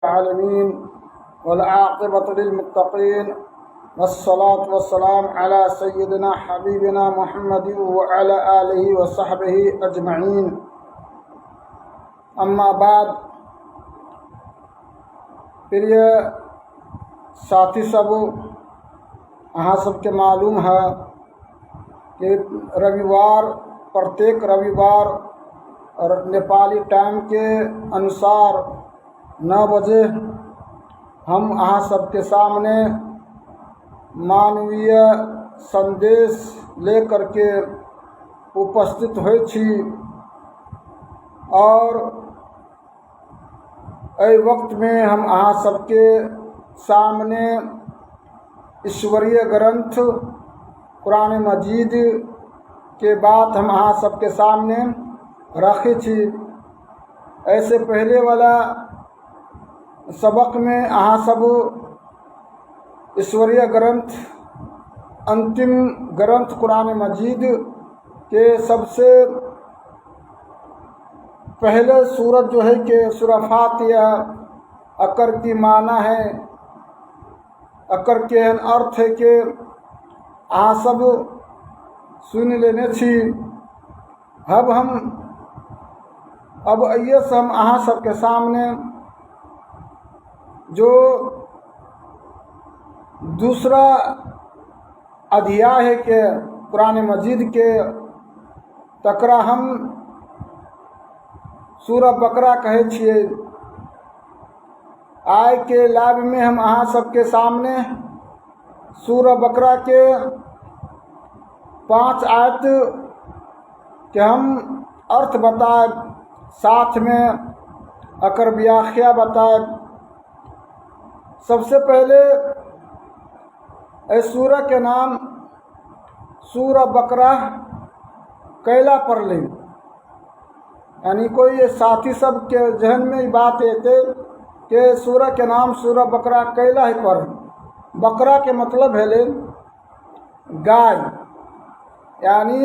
العالمين والعاقبة للمتقين والصلاة والسلام على سيدنا حبيبنا محمد وعلى آله وصحبه أجمعين اما بعد پھر یہ ساتھی سب یہاں سب کے معلوم ہے کہ پرتیک رویوار اور نیپالی ٹائم کے انوسار 9 بجے ہم یہاں سب کے سامنے मानवीय संदेश लेकर के उपस्थित हुए छी और एहि वक्त में हम अहाँ सबके सामने ईश्वरीय ग्रंथ कुरान मजीद के बात हम अहाँ सबके सामने रखे छी। ऐसे पहले वाला सबक में अहाँ सब ईश्वरीय ग्रंथ अंतिम ग्रंथ कुरान मजीद के सबसे पहले सूरत जो है कि सूरह फातिहा अकर की माना है, अकर के अर्थ है कि अहाँ सब सुन लेने छी। अब आइए से हम अहाँ सबके सामने जो दूसरा अध्याय है कि कुरान मजीद के तकरा हम सूरह बकरा कहे छिए। आय के लाभ में हम अहाँ सबके सामने सूरह बकरा के 5 आयत के हम अर्थ बताए, साथ में अकर व्याख्या बताए। सबसे पहले इस सूरह के नाम सूरह बकरा कैला पड़ले, यानी कोई ये साथी सब के जहन में बात आते कि सूरह के नाम सूरह बकरा कैला ही पर। बकरा के मतलब है गाय, यानी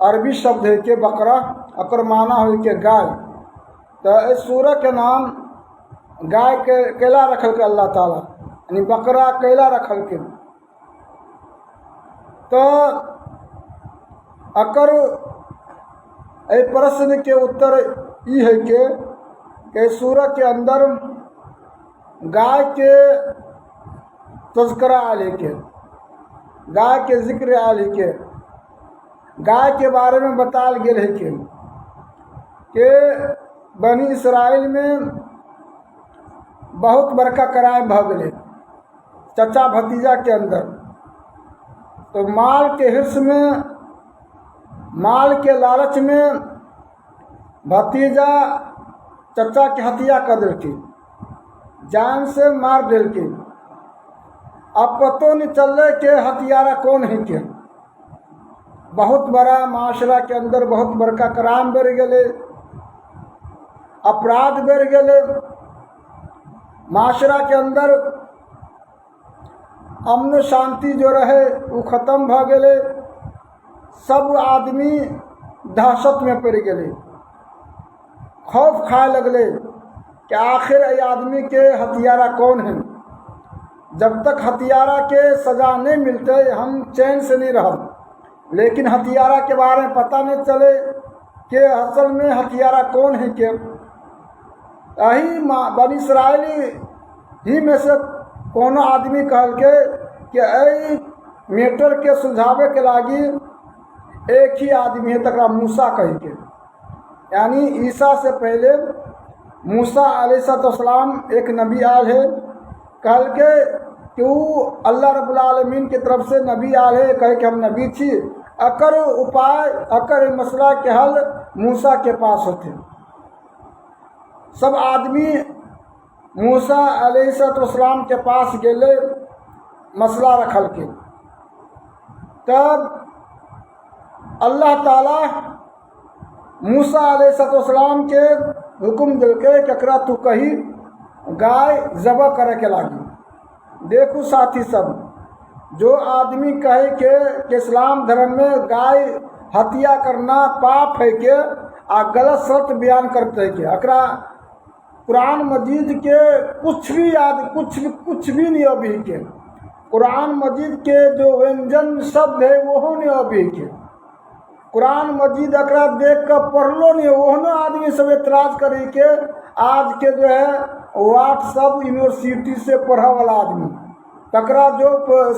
अरबी शब्द है कि बकरा अकर माना हो कि गाय। तो इस सूरह के नाम गाय के कैला रखल के अल्लाह ताला, यानी बकरा कैला रखल के। तो अकर ए प्रश्न के उत्तर ई है कि सूरह के अंदर गाय के तज़किरा आले के, गाय के जिक्र आले के, गाय के बारे में बताल गेल है कि बनी इसराइल में बहुत बड़का क्राइम भ गए चचा भतीजा के अंदर। तो माल के हिर्स में, माल के लालच में भतीजा चचा के हत्या कर दिलकी, जान से मार दिलकी। अब पतो नहीं चल रहे कि हत्यारा कौन है के। बहुत बड़ा माशरा के अंदर बहुत बड़का क्राइम बढ़ गए, अपराध बढ़ गए। माशरा के अंदर अमन शांति जो रहे वो ख़त्म भ गए। सब आदमी दहशत में पड़ गए, खौफ खाए लगले कि आखिर ये आदमी के हत्यारा कौन है। जब तक हत्यारा के सज़ा नहीं मिलते हम चैन से नहीं रह। लेकिन हत्यारा के बारे में पता नहीं चले कि असल में हत्यारा कौन है के। यही बनी इसराइली ही में से कोनो आदमी कहल के कि ए मैटर के सुलझावे के लागी एक ही आदमी है, तकरा मूसा कह के। यानी ईसा से पहले मूसा अलैहिस्सलाम एक नबी आल है, कहल के कि वो अल्लाह रब्बुल आलमीन की तरफ से नबी आल है, कहे कि हम नबी छी। अकर उपाय, अकर मसला के हल मूसा के पास होते। सब आदमी मूसा अलैहिस्सलाम के पास गेले मसला रखल के। तब अल्लाह ताला मूसा अलैहिस्सलाम के हुक्म दिल के एकरा तू कही गाय ज़बह करे के लागी। देखो साथी सब, जो आदमी कहे कि इस्लाम धर्म में गाय हत्या करना पाप है के आ गलत शर्त बयान करते हैं कि अकरा कुरान मजीद के कुछ भी नहीं अभी के कुरान मजीद के जो व्यंजन शब्द है वो नहीं अभी के कुरान मजीद अकरा देख कर पढ़लो नहीं ओहनो आदमी सब एतराज करी के आज के जो है व्हाट्सअप यूनिवर्सिटी से पढ़ा वाला आदमी तकरा जो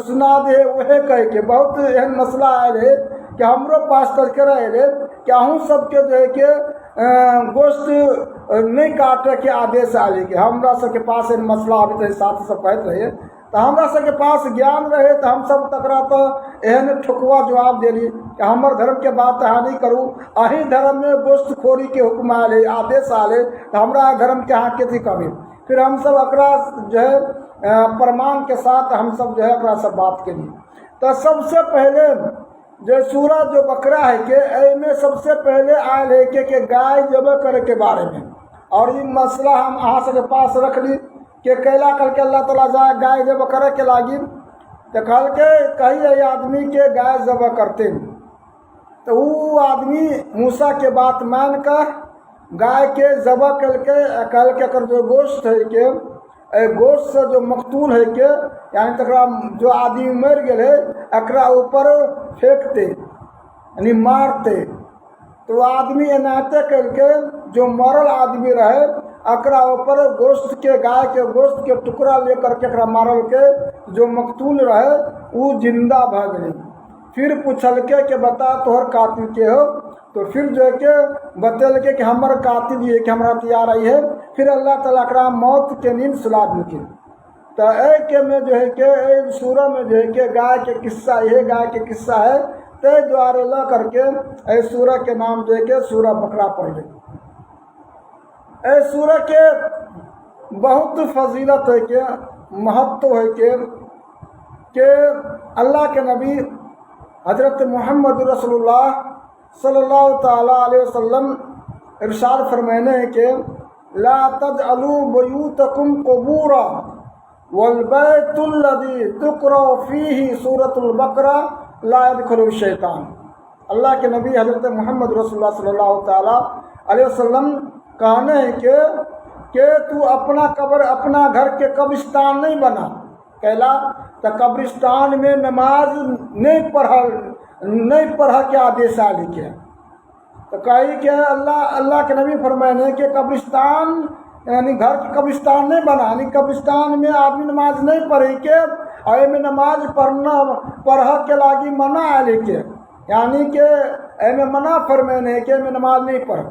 सुना दे वह कह के बहुत एहन मसला आए रहे कि हमरो पास तस्करा रहे कि अहूँ सबके जो है कि गोश्त नहीं काटे के आदेश आए कि हमरा सबके पास एहन मसला आबैत रहे साथ सब कहत रहे तो हमरा सबके पास ज्ञान रहे तो हम सब तकरा तो एहन ठुकवा जवाब देली कि हमर धर्म के बात अहाँ नहीं करूँ अही धर्म में गोश्त खोरी के हुक्म आए आदेश आए तो हमरा धर्म के अहाँ कथी कहबे। फिर हम सब एकरा जो है प्रमाण के साथ हम सब जो है एकरा सब बात के लिए तो सबसे पहले जो सूरा जो बकरा है के एमे सबसे पहले आयल है कि गाय जब करे के बारे में और ये मसला हम अहाँ सबके पास रख ली कि कैला कल के अल्लाह ताला जाए गाय जब करे के लागी तो कल के कई आदमी के गाय जब करते तो वो आदमी मूसा के बात मान कर गाय के जबा कल के कर जो गोश्त है के गोश्त से जो मकतूल है के यानी तकरा जो आदमी मर गए एकरा ऊपर फेंकते यानी मारते तो आदमी एनाते करके जो मरल आदमी रहे एकरा ऊपर गोश्त के गाय के गोश्त के टुकड़ा लेकर के एकरा मारल के जो मकतूल रहे वो जिंदा भाग गए। फिर पूछल के बता तोहर कातिल के हो तो फिर जो है के बतल के कि हमारा कातिल ये कि हमारा तैयार आई है। फिर अल्लाह ताला एकरा मौत के नींद सुला देके तो के में जो है के सूरह में जो है के गाय के किस्सा ये गाय के किस्सा है ते द्वारे ला करके सूरह के नाम जो है के सूरह बकरा पड़ गई। सूरह के बहुत फजीलत है के महत्व है के अल्लाह के नबी हजरत मोहम्मद रसूलुल्लाह सल्लल्लाहु ताला अलैहि वसल्लम इरशाद फरमाने हैं कि ला तजअलू बुयूतकुम कुबूरा वल बैतुल लज़ी तुक़रा फ़ीही सूरतुल बकरा ला यदखुलु शैतान। अल्लाह के नबी हजरत मोहम्मद रसूलुल्लाह सल्लल्लाहु ताला अलैहि वसल्लम कहने हैं कि तू अपना कब्र अपना घर के कब्रिस्तान नहीं बना कहला तो कब्रिस्तान में नमाज नहीं पढ़ा के आदेश आ लिखे तो कही कि अल्लाह के नबी फरमाने कि कब्रिस्तान यानी घर के कब्रिस्तान नहीं बना यानी कब्रिस्तान में आदमी नमाज नहीं पढ़ी के और में नमाज पढ़ के लागी मना आ लिखे यानी कि एमे मना फरमाने कि में नमाज नहीं पढ़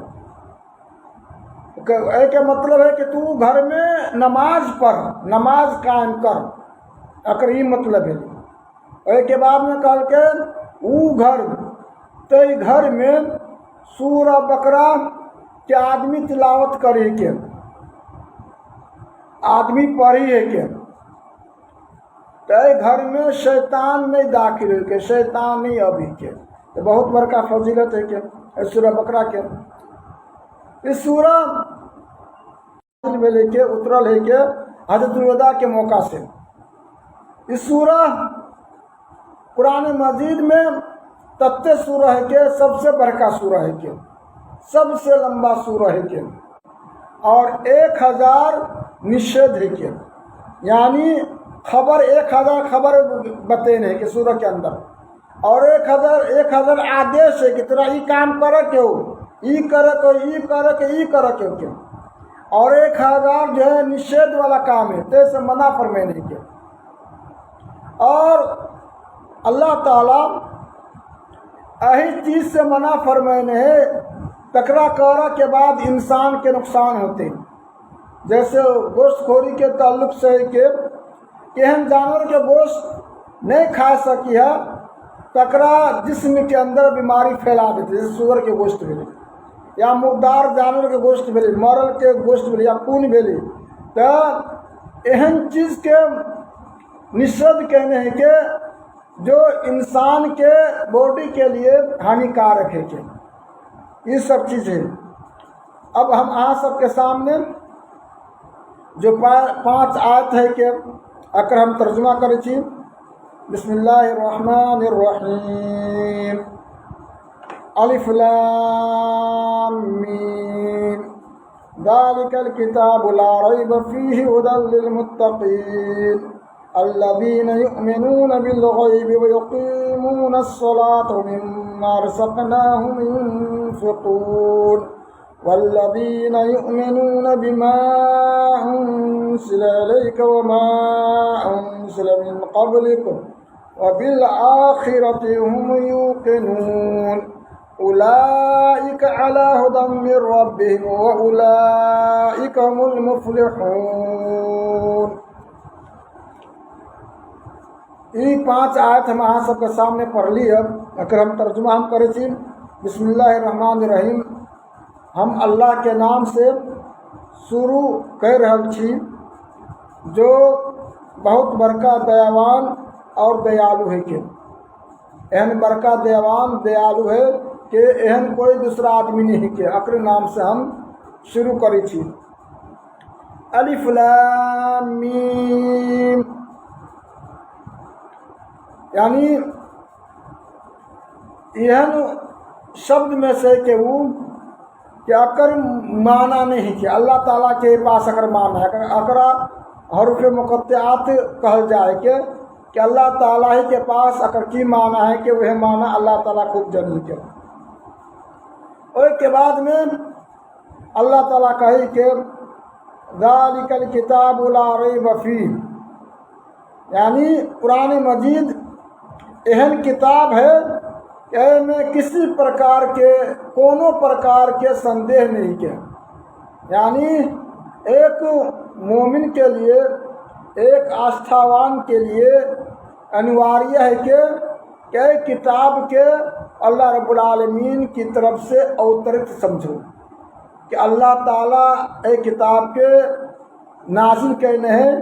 के मतलब है कि तू घर में नमाज पढ़ नमाज कायम कर अकर ही मतलब है। के बाद में कल के वो घर ते घर में सूरह बकरा के आदमी तिलावत करे के आदमी पढ़ी है के ते घर में शैतान नहीं दाखिल है के शैतान नहीं अभी के तो बहुत बड़का फजीलत है के सूरह बकरा के। इस सूरह में लेके उतरल है के हजरत वदा के मौका से इस सूरह कुरान मजीद में तत्ते सूरह है के सबसे बड़का सूरह है के सबसे लंबा सूरह है के और 1000 निषेध है के यानी खबर 1000 खबर बतेने है कि सूरह के अंदर और 1000 आदेश है कि तेरा ये काम करे के हो ई करे के और 1000 जो है निषेध वाला काम है तैसे मना फरमाने के। और अल्लाह ताला यही चीज़ से मना फरमाने है तकरा करने के बाद इंसान के नुकसान होते हैं जैसे गोश्तखोरी के ताल्लुक से कि एहन जानवर के गोश्त नहीं खा सकी है तकरा जिस्म के अंदर बीमारी फैला देते जैसे सुअर के गोश्त भेले या मुर्दार जानवर के गोश्त भेले मरल के गोश्त भेले या खून भेले तो एहन चीज़ के निषेध कहने हैं कि जो इंसान के बॉडी के लिए हानिकारक है कि ये सब चीज़ें। अब हम आप सबके सामने जो 5 आयत है कि अगर हम तर्जुमा करें छी बिस्मिल्लाहिर्रहमानिर्रहीम अलिफ लाम मीम ذالک الکتاب لا ریب فیہ ھدی للمتقین الذین یؤمنون بالغیب ویقیمون الصلاة ومما رزقناہم ينفقون والذین یؤمنون بما انزل الیک وما انزل من قبلک وبالآخرة هم يوقنون أولئك على هدى من ربهم وأولئك هم المفلحون. یہ 5 آیت ہم آپ سب کے سامنے پڑھ لی ہے. اگر ہم ترجمہ کرے چی بسم اللہ الرحمن الرحیم ہم اللہ کے نام سے شروع کر رہے چی جو بہت بڑکا دیوان اور دیالو ہے کہ اہم برکا دیوان دیالو ہے کہ اہم کوئی دوسرا آدمی نہیں کہ اکر نام سے ہم شروع کری تھی. الف لام میم یعنی اہم شبد میں سے کہ وہ کہ اکر معنی نہیں کہ اللہ تعالیٰ کے پاس اکر معنی ہے اکر حروف مقطعات کہل جائے کہ اللہ تعالیٰ ہی کے پاس اگر کی معنی ہے کہ وہ معنی اللہ تعالیٰ خوب جانی کے. اور کے بعد میں اللہ تعالیٰ کہی کہ ذالک الکتاب لا ریب فیہ یعنی قرآن مجید اہم کتاب ہے کہ میں کسی پرکار کے کونوں پرکار کے سندیہ نہیں کے. یعنی ایک مومن کے لیے ایک آستھاوان کے لیے انواریہ ہے کہ کتاب کے اللہ رب العالمین کی طرف سے اوترت سمجھو کہ اللہ تعالیٰ ایک کتاب کے نازل کرنے ہیں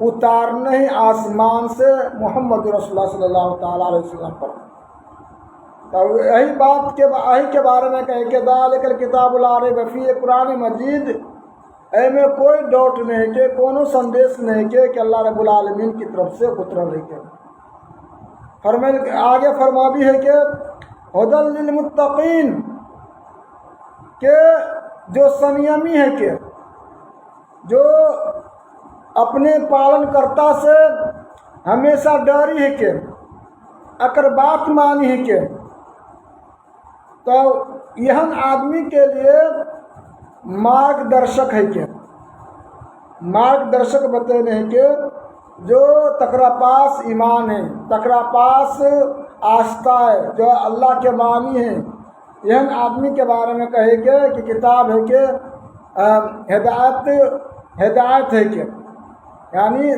اتارنے ہی آسمان سے محمد رسول اللہ صلی اللہ تعالیٰ علیہ وسلم پر. تو یہی بات کے بارے میں کہیں کہ ذالک الکتاب لا ریب فیہ قرآن مجید اے میں کوئی ڈاؤٹ نہیں کہ کونوں سندیش نہیں کہ اللہ رب العالمین کی طرف سے اترل ہے کہ آگے فرما بھی ہے کہ ھدی للمتقین کہ جو سنیمی ہے کہ جو اپنے پالن کرتا سے ہمیشہ ڈری ہے کہ اگر بات مانی ہے کہ تو یہ آدمی کے لیے مارگ درشک ہے کہ مارگ درشک بتانے ہیں کہ جو تکرا پاس ایمان ہے تکرا پاس آستہ ہے جو اللہ کے معنی ہیں یہ آدمی کے بارے میں کہے کہ کتاب ہے کہ ہدایت ہے کہ یعنی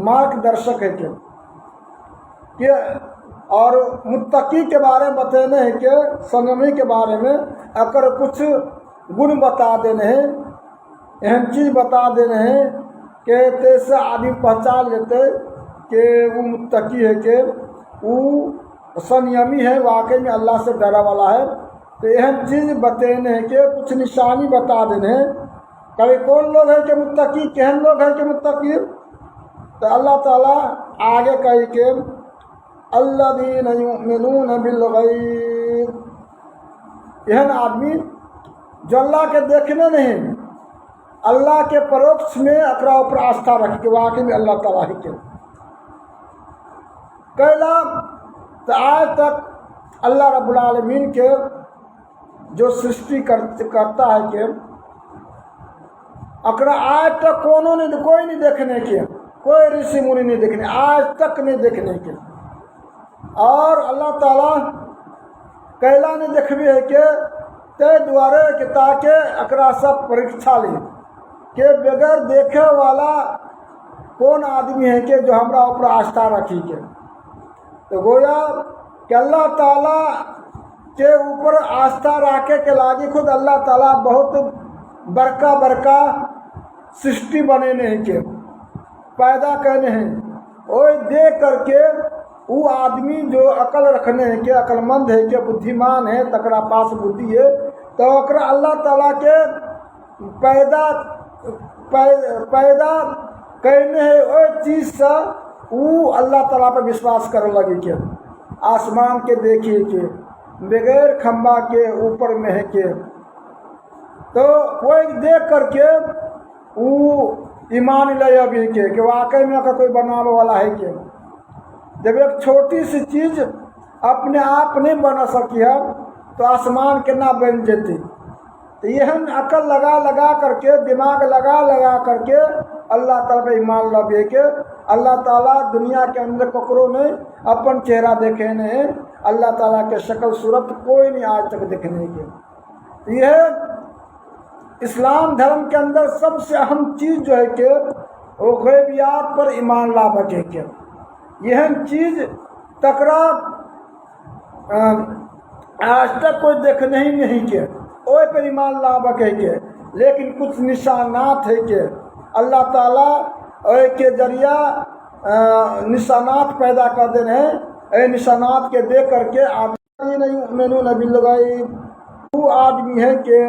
مارگ درشک ہے کہ اور متقی کے بارے میں بتانے ہیں کہ سنگمی کے بارے میں اگر کچھ گن بتا دینے ہیں اہم چیز بتا دینے ہیں کہ تیسے آدمی پہچان لیتے کہ وہ متقی ہے کہ وہ سنیمی ہے واقعی میں اللہ سے ڈرا والا ہے. تو اہم چیز بتانے ہیں کہ کچھ نشانی بتا دینے ہیں کبھی کون لوگ ہیں کہ متقی کہن لوگ ہیں کہ متقی. تو اللہ تعالیٰ آگے کہی کہ الذین یؤمنون بالغیب یہ آدمی جو اللہ کے دیکھنے نہیں اللہ کے پروکش میں اقرا اوپر آستھا رکھ کے واقعی میں اللہ تعالیٰ ہی کے کہلا. تو آج تک اللہ رب العالمین کے جو سرشٹی کرتا ہے کہ اقرا آج تک کوئی نہیں دیکھنے کے کوئی رشی منی نہیں دیکھنے آج تک نہیں دیکھنے کے. اور اللہ تعالیٰ کہلا نے دیکھبی ہے کہ تے دوارے کہ تاکہ اقرا سب پریکشا لی کہ بغیر دیکھے والا کون آدمی ہے کہ جو ہمارا اوپر آستھا رکھی کے. تو گویا کہ اللہ تعالیٰ کے اوپر آستھا رکھے کے لاگی خود اللہ تعالیٰ بہت برکا سرشٹی بنے نہیں کے پیدا کرنے ہیں اور دیکھ کر کے وہ آدمی جو عقل رکھنے ہیں کہ عقل مند ہے کہ بدھیمان ہے تکرا پاس بدھی ہے تو اکرا اللہ تعالیٰ کے پیدا کرنے ہے وہ چیز سے وہ اللہ تعالیٰ پہ وشواس کرنے لگی کہ آسمان کے دیکھیے کہ بغیر کھمبا کے اوپر میں ہے کہ तो वही देख करके वो ईमान ले अभी के कि वाकई में अगर कोई बनाने वाला है कि जब एक छोटी सी चीज़ अपने आप नहीं बना सकी है तो आसमान के ना बन जाती। तो यह अकल लगा लगा करके, दिमाग लगा लगा करके अल्लाह ताला पे ईमान लावे के अल्लाह ताला दुनिया के अंदर ककरो ने अपन चेहरा देखे नहीं, अल्लाह ताला के शक्ल सूरत कोई नहीं आज तक देखने के। यह इस्लाम धर्म के अंदर सबसे अहम चीज़ जो है कि वो गैबियात पर ईमान लावे के यह चीज़ तकरा आज तक कोई देखने ही नहीं के ओए पर ईमान लावे के। लेकिन कुछ निशानात है कि अल्लाह ताला के जरिया निशानात पैदा कर देने हैं। निशानात के दे करके आदमी नहीं मैंने नबी लगाई वो आदमी है कि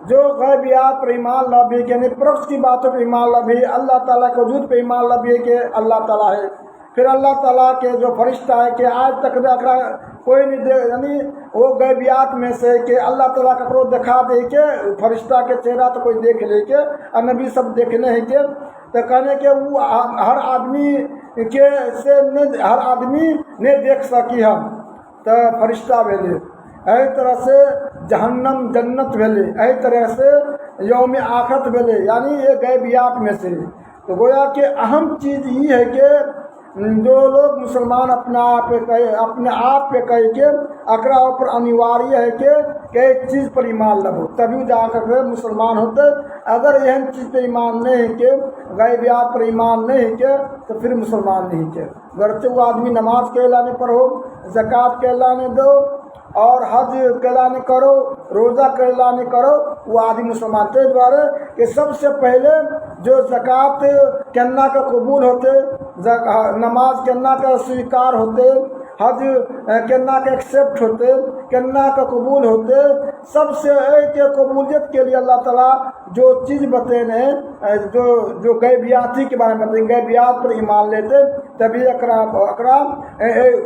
जो गैबियात पर ईमान लावे के यानी प्रक्ष की बातों पर ईमान लावे, अल्लाह ताला के वजूद पे ईमान लावे के अल्लाह ताला है। फिर अल्लाह ताला के जो फरिश्ता है कि आज तक कोई नहीं दे, यानी वो गैबियात में से कि अल्लाह ताला ककरो दिखा दे के फरिश्ता के चेहरा तो कोई देख ले के नबी सब देखने हैं के तो कहने के वो हर आदमी के से नहीं, हर आदमी नहीं देख सकी हम तो फरिश्ता भेले। एही तरह से जहन्नम जन्नत भेले, एही तरह से यौम आखरत भेले, यानी ये गैबियात में से। तो गोया कि अहम चीज़ ये है कि जो लोग मुसलमान अपने आप पे कह के अकरा पर अनिवार्य है कि एक चीज़ पर ईमान लगो तभी जाकर के मुसलमान होते। अगर यह चीज़ पे ईमान नहीं है कि गैबियात पर ईमान नहीं है कि तो फिर मुसलमान नहीं के। गरचे वो आदमी नमाज के लाने पर हो, ज़कात के लाने दो और हज के लाने करो, रोज़ा के लाने करो, वो आदमी मुसलमान के द्वारा कि सबसे पहले जो ज़कात करना का कबूल होते, नमाज करना का स्वीकार होते, हज करना का एक्सेप्ट होते, करना का कबूल होते, सबसे एक कबूलियत के लिए अल्लाह ताला जो चीज़ बतेने जो गैबियाती के बारे में बताएंगे, गैबियात पर ईमान लेते तभी अकरा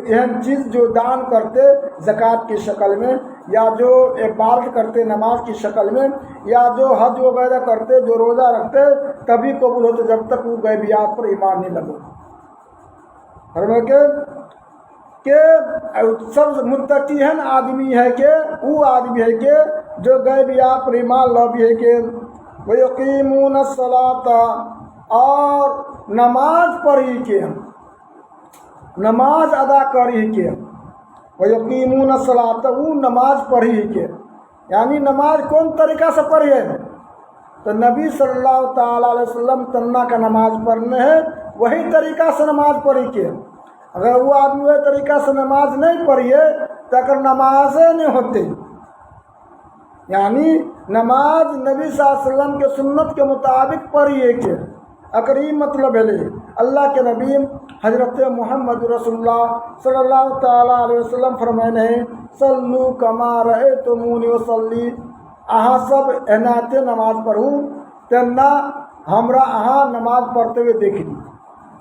यह चीज़ जो दान करते ज़कात की शक्ल में, या जो इबादत करते नमाज की शक्ल में, या जो हज वगैरह करते, जो रोज़ा रखते तभी कबूल होते जब तक वो गैबियात पर ईमान नहीं लगो। के सब मुत्तकीहन आदमी है कि वो आदमी है कि जो गैबियात पर ईमान लावी है कि वो यकीमून सलाता और नमाज पढ़ी के नमाज अदा करी के वो यकीमून सलाता वो नमाज पढ़ी के, यानी नमाज कौन तरीका से पढ़ी है तो नबी सल्लल्लाहु ताला अलैहि वसल्लम तन्ना का नमाज पढ़ने है वही तरीका से नमाज पढ़ी के। अगर वो आदमी वही तरीका से नमाज नहीं पढ़िए तो अगर नमाज नहीं होती, यानी नमाज नबी सल्लल्लाहु अलैहि वसल्लम के सुन्नत के मुताबिक पढ़िए के। अगर ये मतलब है अल्लाह के नबी हजरत मोहम्मद रसूलुल्लाह सल्लल्लाहु ताला अलैहि वसल्लम फरमाने हैं सल्लू कमा रअयतुमूनी वसल्ली, अहाँ सब एनाते नमाज पढ़ू तेना हमरा अहाँ नमाज पढ़ते हुए देखी।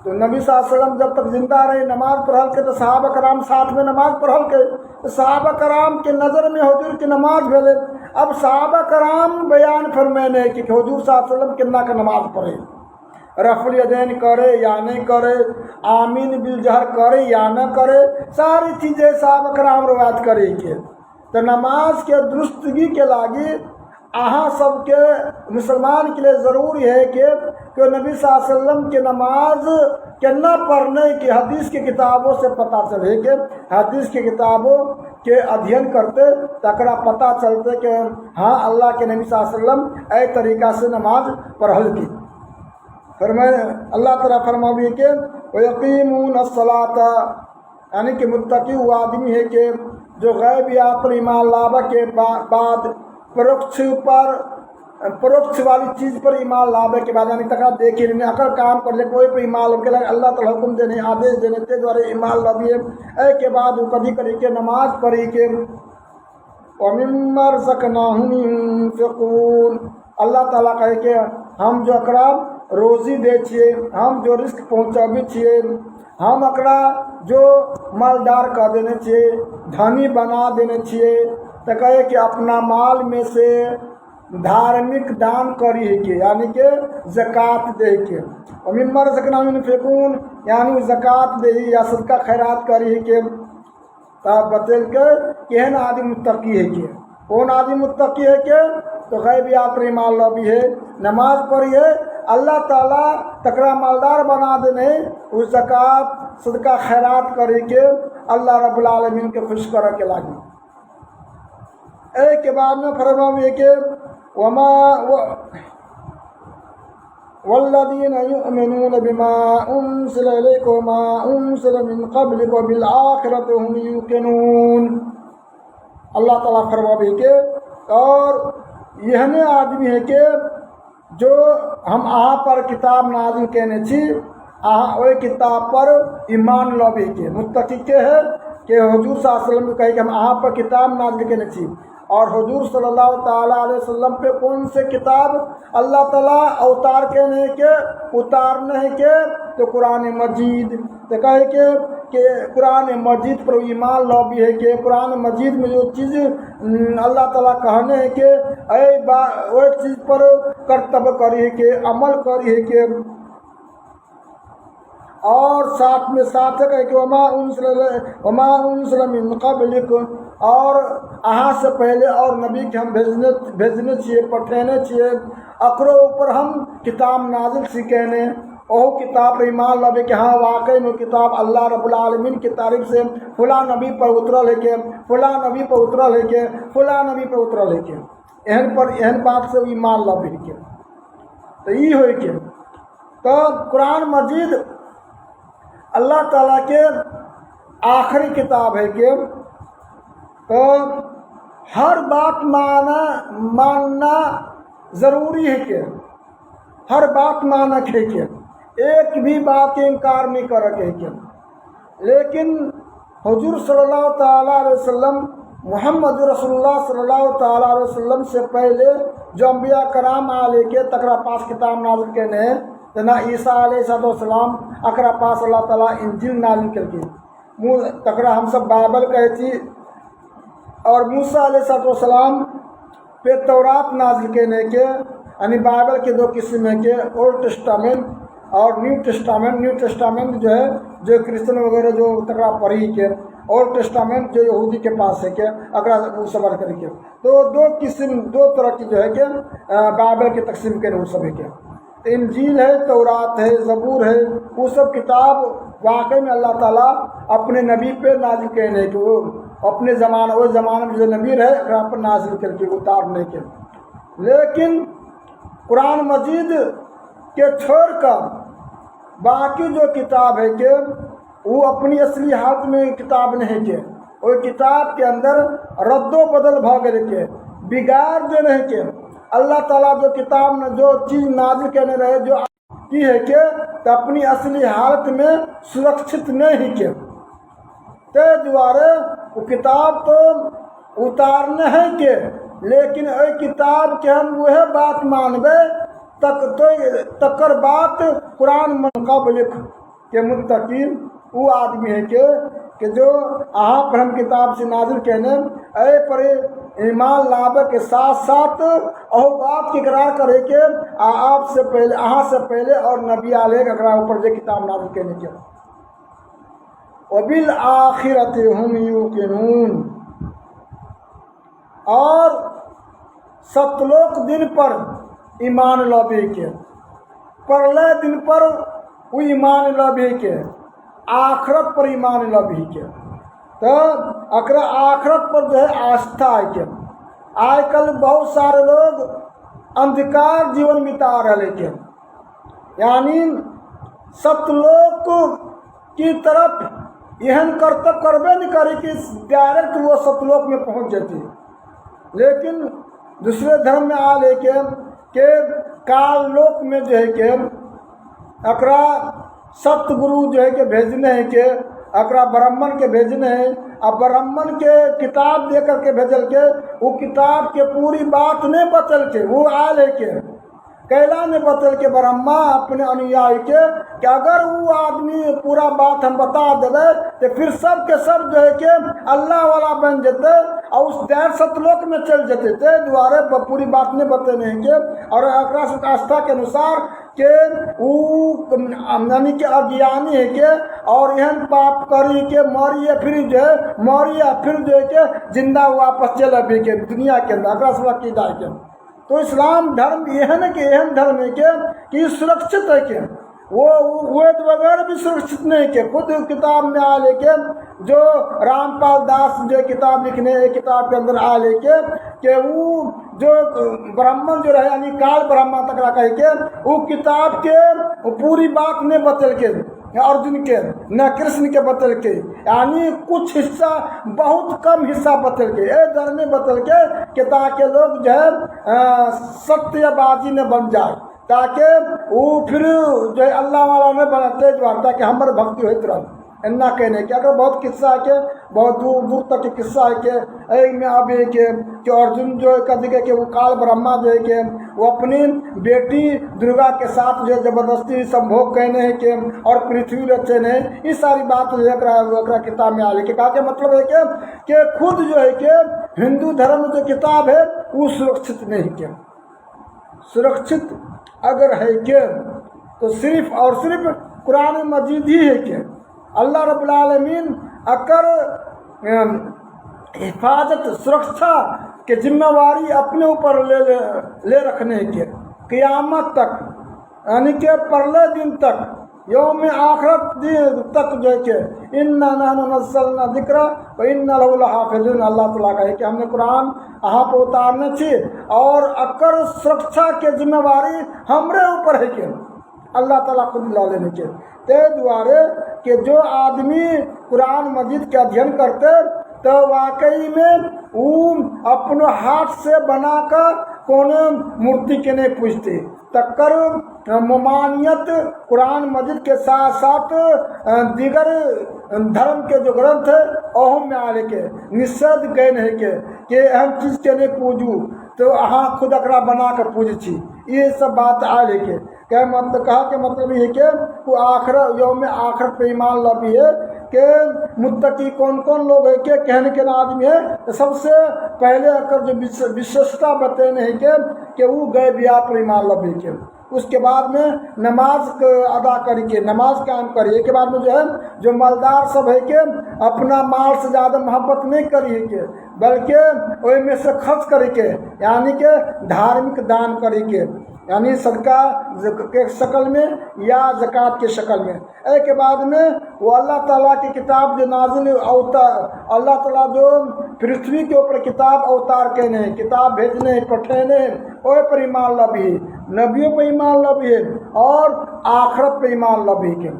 तो नबी सल्लल्लाहु अलैहि वसल्लम जब तक जिंदा रहे नमाज पढ़ल के तो सहाबा कराम साथ में नमाज पढ़ल के, तो सहाबा कराम के नज़र में हुजूर की नमाज भेले। अब सहाबा कराम बयान फरमाने कि हुजूर सल्लल्लाहु अलैहि वसल्लम कितना का नमाज पढ़े, रफ़ुल यदैन करे या नहीं करे, आमीन बिल जहर करे या न करे, सारी चीज़ें सहाबा कराम रवायत करे के। तो नमाज के दुरुस्तगी के लागी अहाँ सबके मुसलमान के लिए ज़रूरी है कि नबी सल्लल्लाहु अलैहि वसल्लम के नमाज केना पढ़ने की हदीस की किताबों से पता चले कि हदीस की किताबों के अध्ययन करते तकरा पता चलते कि हाँ अल्लाह के नबी सल्लल्लाहु अलैहि वसल्लम ऐ तरीका से नमाज पढ़ल की। फिर मैं अल्लाह ताला फरमावी के यकीमून सलाता, यानी कि मुत्तकी वो आदमी है कि जो गैबियात पर ईमान लावा के बाद परोक्ष वाली चीज़ पर ईमान लावे के बाद, यानी तक देखे नहीं अकर काम कर ले कोई पर ईमान लगे अल्लाह ताला हुक्म देने आदेश देने के द्वारा ईमान लाविए। ए के बाद वो कभी करी के नमाज पढ़ी के और मिम्मा रज़क़नाहुम युनफ़िक़ून, अल्लाह ताला कहे के हम जो अकरा रोज़ी दे छिए, हम जो रिस्क पहुँचाबी छिए, हम अकरा जो मालदार कर देने छिए, धनी बना देने छिए। तो कहे कि अपना माल में से धार्मिक दान करी के यानी के ज़कात दे के, और मिम्मा रज़क़नाहुम युनफ़िक़ून यानी ज़कात दे या सदका खैरात करी के। तब बतल के केहन आदमी मुत्तकी है के, कौन आदमी मुत्तकी है के, तो गैबियात पर ईमान लावी है, नमाज पढ़ी है, अल्लाह ताला तकरा मालदार बना देने, उस ज़कात सदका खैरात करी के अल्लाह रब्बुल आलमीन के खुश कर के लागी। एक के बाद में फरमावे के वल्लज़ीना युमिनून बिमा उन्ज़िला इलैका व मा उन्ज़िला मिन क़ब्लिका व बिल आखिरति हुम यूक़िनून। अल्लाह ताला फरमावे के और यहने आदमी है के जो हम अहाँ पर किताब नाज़िल केने छी, अहाँ ओहि किताब पर ईमान लावे के। मुत्तकी के है कि हुजूर सल्लल्लाहु अलैहि वसल्लम कहे कि हम अहाँ पर किताब नाज़िल केने छी, और हुजूर सल्लल्लाहु ताला अलैहि वसल्लम पे कौन से किताब अल्लाह ताला अवतार केने के उतारने के, तो कुरान मजीद। तो कहे कि कुरान मजीद पर ईमान लावी है कि कुरान मजीद में जो चीज़ अल्लाह ताला कहने है कि वो चीज़ पर कर्तव्य करी है कि अमल करी है कि, और साथ में साथ है कि वमा उन्ज़िला मिन क़ब्लिक, और अहाँ से पहले और नबी के हम भेजने छिए, पठेने छिए, अकरो ऊपर हम किताब नाजिल सीखेने, ओह किताब पर ईमान लावे कि हाँ वाकई में किताब अल्लाह रब्बुल आलमीन की तारीफ से फुला नबी पर उतरल है के, फुला नबी पर उतरल है के, फुला नबी पर उतरल है के, एहन बात से ईमान लावे के। तो ये हो के तो कुरान मजीद अल्लाह ताला के आखिरी किताब है कि, तो हर बात मानना ज़रूरी है कि, हर बात मानक है कि, एक भी बात के इनकार नहीं कर के कि। लेकिन हुजूर सल्लल्लाहु ताला अलैहि वसल्लम मोहम्मद रसूलुल्लाह सल्लल्लाहु ताला अलैहि वसल्लम से पहले जो अंबिया कराम आले के तकरा पास किताब नाज़िल करने जना ईसा अलैहिस्सलाम अकरा पास अल्लाह ताला इंजील नाज़िल करके मुँह तकरा हम सब बाइबल कहे थी, और मूसा अलैहिस्सलाम पे तौरात नाज़िल करने के, यानी बाइबल के दो किस्म है के ओल्ड टेस्टामेंट और न्यू टेस्टामेंट। न्यू टेस्टामेंट जो है जो क्रिश्चियन वगैरह जो तकरा पढ़ी के, ओल्ड टेस्टामेंट जो यहूदी के पास है के अकरा वो सबर करके, तो दो किस्म दो तरह की जो है कि बाइबल के तकसीम के वो सब है के। इंजील है, तौरात है, ज़बूर है, वो सब किताब वाकई में अल्लाह ताला अपने नबी पे नाज़िल करने के, वो अपने ज़माने वो ज़माने में जो नबी रहे अकरा पर नाज़िल करके उतारने के। लेकिन कुरान मजीद के छोड़कर बाकी जो किताब है कि वो अपनी असली हालत में किताब नहीं के, वो किताब के अंदर रद्दो बदल भाग के बिगाड़ जो नहीं के, अल्लाह ताला जो किताब में जो चीज़ नाज़िल करने रहे जो की है कि तो अपनी असली हालत में सुरक्षित नहीं के, ते द्वारे वो किताब तो उतारने है के, लेकिन वही किताब के हम वह बात मानबे तकर बात कुरान मुक़ाबिल के मुत्तकी वो आदमी है कि जो अहाँ पर हम किताब से नाज़िल कहने ऐ पर ईमान लावे के साथ साथ और बात की इकरार करे के आपसे पहले अहाँ से पहले और नबी आले अकरा ऊपर जो किताब नाज़िल कहने के, वबिल आखिरति हुम यूक़िनून, और सतलोक दिन पर ईमान लावे के, परले दिन पर वो ईमान लावे के, आखरत पर ईमान लावे के। तो अकरा आखरत पर जो है आस्था है के। आजकल बहुत सारे लोग अंधकार जीवन बिता रहे के, यानी सतलोक की तरफ एहन कर्तव्य करबे नहीं करे कि डायरेक्ट वो सतलोक में पहुंच जाती, लेकिन दूसरे धर्म में आ लेके के काल लोक में जो है कि अकरा सतगुरु जो है कि भेजने हैं कि अकरा ब्राह्मण के भेजने हैं, अब ब्राह्मण के किताब दे करके भेजल के वो किताब के पूरी बात नहीं बचल के वो आ लेके कैला ने बतल के ब्रह्मा अपने अनुयायी के कि अगर वो आदमी पूरा बात हम बता देवे तो फिर सब के सब जो है कि अल्लाह वाला बन जाते और उस दैर सतलोक में चल जाते थे द्वारे पूरी बात नहीं बतेने के। और आस्था के अनुसार के यानी के अज्ञानी है के और एहन पाप करी के मरिए फिर जो है मरिए फिर जो है के जिंदा वापस चल भी के दुनिया के अंदर की जाए के। तो इस्लाम धर्म एहन धर्म है कि सुरक्षित है के वो वगैरह भी सुरक्षित नहीं के। खुद किताब में आ लेके जो रामपाल दास जो किताब लिखने किताब के अंदर आ लेके कि वो जो ब्राह्मण जो रहे यानी काल ब्रह्मा तक कह के वो किताब के पूरी बात नहीं बतल के अर्जुन के न कृष्ण के बतल के यानी कुछ हिस्सा बहुत कम हिस्सा बतल के धर्म में बतल के ताकि लोग जो है सत्यबाजी न बन जाए ताकि वो फिर जो है अल्लाह वाला न बनाते ताकि हमारे भक्ति होते रहे इन्ना कहने के। अगर बहुत किस्सा है के बहुत दूर दूर तक के किस्सा है के में अब है कि अर्जुन जो है कद के वो काल ब्रह्मा जो है कि वो अपनी बेटी दुर्गा के साथ जो है जबरदस्ती संभोग कहने हैं कि और पृथ्वी रचे ने ये सारी बात जो है किताब में आ लिखी कहा के मतलब है कि खुद जो है कि हिंदू धर्म जो किताब है वो सुरक्षित नहीं के। सुरक्षित अगर है के तो सिर्फ और सिर्फ कुरान मजीद ही है के। अल्लाह रब्बुल आलमीन अकर हिफाजत सुरक्षा के जिम्मेवारी अपने ऊपर ले रखने के क़यामत तक यानी कि परले दिन तक यौम आखिरत दिन तक जो है कि इन्ना नहनु नज़्ज़लना ज़िक्रा व इन्ना लहु लहाफ़िज़ून। अल्लाह ताला कहे कि हमने कुरान अहाँ पर उतारने छी और अकर सुरक्षा के जिम्मेवारी हमरे ऊपर है के अल्लाह ताला खुद ला लेने के। ते द्वारे कि जो आदमी कुरान मजीद के अध्ययन करते तो वाकई में वो अपने हाथ से बनाकर कोने मूर्ति के नहीं पूछते तक्कर ममानियत कुरान मजीद के साथ साथ दीगर धर्म के जो ग्रंथ है ओहम में आने के निषेध गए नहीं के अहम चीज के नहीं पूजू तो अहाँ खुद अकरा बना कर पूज छी ये सब बात आ लेके क्या मतलब कहा के मतलब ये कि वो आखिर यौम आखिर पे ईमान लबी है कि मुत्तकी कौन कौन लोग है के कहने के आदमी है तो सबसे पहले अगर जो विशेषता बताने है कि वो गए बिया पर ईमान लबी के। उसके बाद में नमाज अदा करके नमाज कायम करिए के बाद में जो है जो मालदार सब है कि अपना माल से ज़्यादा मोहब्बत नहीं करिए के बल्कि वही में से खर्च करके यानी कि धार्मिक दान करके यानी सदका के शक्ल में या ज़कात के शक्ल में। के बाद में वो अल्लाह ताला की किताब जो नाजिल अवतार अल्लाह ताला जो पृथ्वी के ऊपर किताब अवतार कहने किताब भेजने पठेने ओए पर ईमान लबी नबियों पर ईमान लबी और आखिरत पे ईमान लबी के।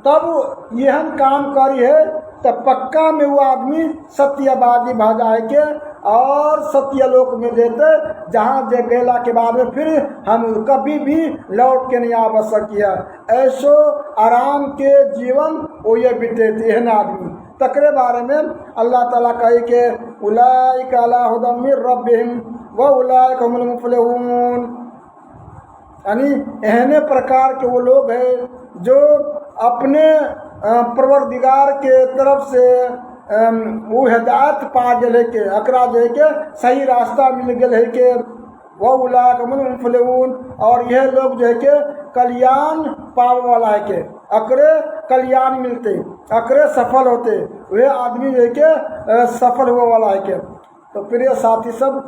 तब यह काम करी है तब पक्का में वो आदमी सत्यवादी भाजाए के और सत्यलोक में देते जहाँ जे गेला के बाद में फिर हम कभी भी लौट के नहीं आ सकिया ऐसो आराम के जीवन वो ये बीतेते हैं आदमी तकरे बारे में अल्लाह ताला कहे के उलाइका अला हुदम मिर रब्बिहिम व उलाइका हुमुल मुफलिहून यानी एहने प्रकार के वो लोग हैं जो अपने परवरदिगार के तरफ से वो हिदायत पा गए के अकरा जो है के सही रास्ता मिल गए है के वह उलाइका हुमुल मुफलिहून और यह लोग जो है के कल्याण पावे वाला है के अकरे कल्याण मिलते अकरे सफल होते वह आदमी जो है के सफल हुआ वाला है के। तो प्रिय साथी सब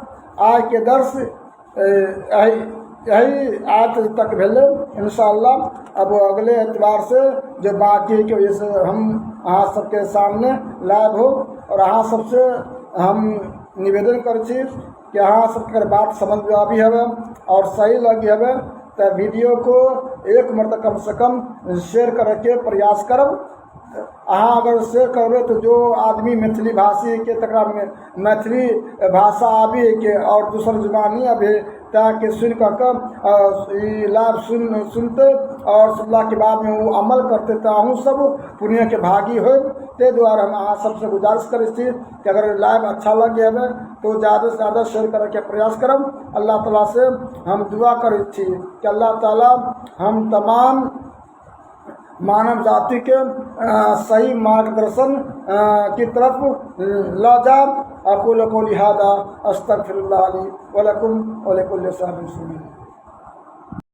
आज के दर्श यही आज तक भेले इंशाअल्लाह अब अगले एतबार से जो बाकी है कि वजह से हम अहाँ सबके सामने लाइव हो और अहाँ सबसे हम निवेदन कर छी कि अहाँ सबके बात समझ में आबी हवे और सही लगी हवे तो वीडियो को एक मरतबा कम से कम शेयर करके प्रयास करब। अहाँ अगर शेयर करबे तो जो आदमी मैथिली भाषी के तकरा में मैथिली भाषा आबी है के और दूसर जुबानी अभी تاکہ سن کر لائب سنتے اور اللہ کے بعد میں وہ عمل کرتے تاہوں سب پنیہ کے بھاگی ہوئے تے دوارا ہم آج سب سے گزارش کریں تھی کہ اگر لائب اچھا لگے ہمیں تو زیادہ سے زیادہ شیئر کرنے کے پریاس کرم. اللہ تعالیٰ سے ہم دعا کریں تھی کہ اللہ تعالیٰ ہم تمام مانو ذاتی کے صحیح مارگدرشن کی طرف لا جا. اقول قولی ھذا استغفر اللہ لی ولکم ولکل سائر المسلمین.